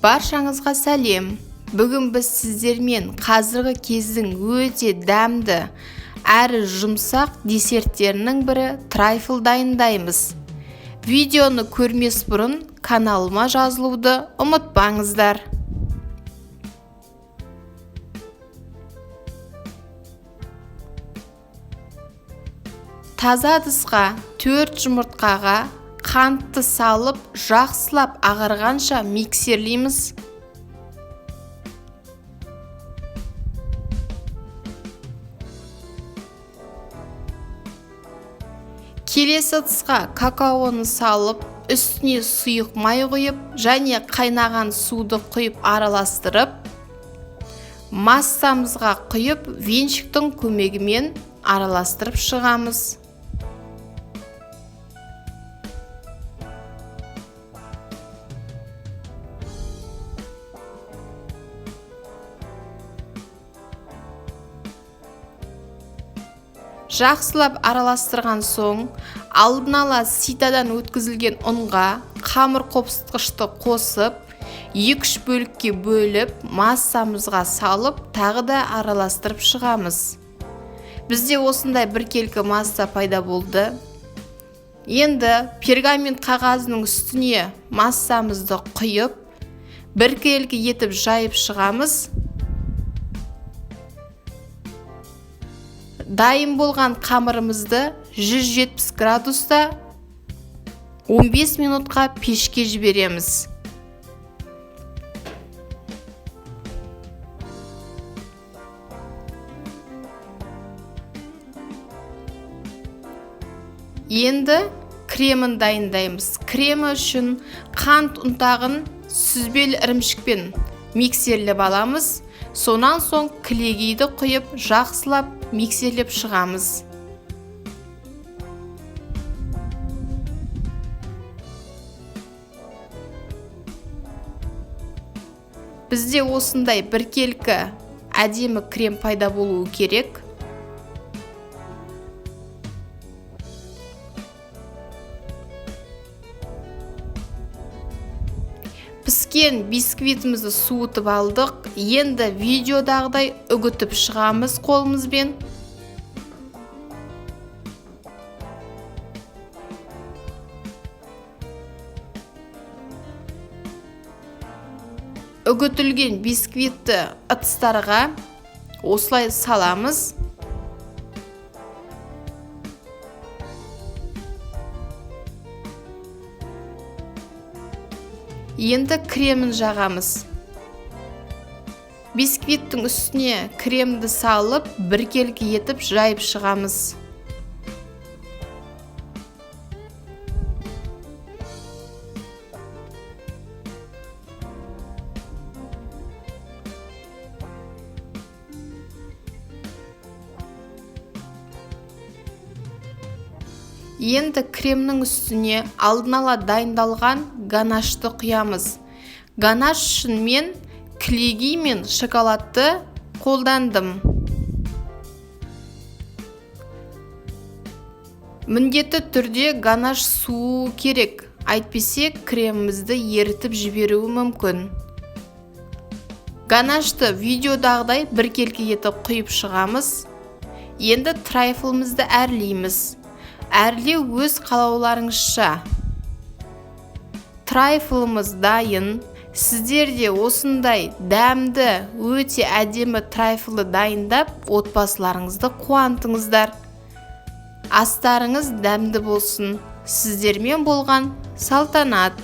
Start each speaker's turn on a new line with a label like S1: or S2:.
S1: Баршаңызға сәлем. Бүгін біз сіздермен қазіргі кездің өте дәмді әрі жұмсақ десерттерінің бірі трайфл дайындаймыз. Видеоны көрмес бұрын каналыма жазылуды ұмытпаңыздар. Таза ыдысқа 4 жұмыртқаға қантты салып, жақсылап ағарғанша миксерлейміз. Келесі ыдысқа какаоны салып, үстіне сұйық май құйып, және қайнаған суды құйып араластырып, массамызға құйып, венчиктің көмегімен араластырып шығамыз. Жақсылап араластырған соң, алдын ала ситадан өткізілген ұнға қамыр қопсытқышты қосып, 2-3 бөлікке бөліп, массамызға салып, тағы да араластырып шығамыз. Бізде осындай біркелкі масса пайда болды. Енді пергамент қағазының үстіне массамызды құйып, біркелкі етіп жайып шығамыз. Дайын болған қамырымызды 170 градуста 15 минутқа пешке жібереміз. Енді кремін дайындаймыз. Кремі үшін қант ұнтағын сүзбелі ірімшікпен миксерлеп аламыз. Сонан соң кілегейді құйып, жақсылап миксерлеп шығамыз. Бізде осындай біркелкі әдемі крем пайда болуы керек. Піскен бисквитімізді суытып алдық. Енді видеодағыдай үгітіп шығамыз қолымызбен. Үгітілген бисквитті ыдыстарға осылай саламыз. Енді кремін жағамыз. Бисквиттің үстіне кремді салып, біркелкі етіп жайып шығамыз. Енді кремнің үстіне алдын ала дайындалған ганашты құямыз. Ганаш үшін мен кілегей мен шоколадты қолдандым. Міндетті түрде ганаш суы керек. Әйтпесе кремімізді ерітіп жіберуі мүмкін. Ганашты видеодағыдай біркелкі етіп құйып шығамыз. Енді трайфлымызды әрлейміз. Әрлеу өз қалауларыңызша. Трайфлымыз дайын. Сіздер де осындай дәмді, өте әдемі трайфлды дайындап, отбасыларыңызды қуантыңыздар. Астарыңыз дәмді болсын. Сіздермен болған Салтанат.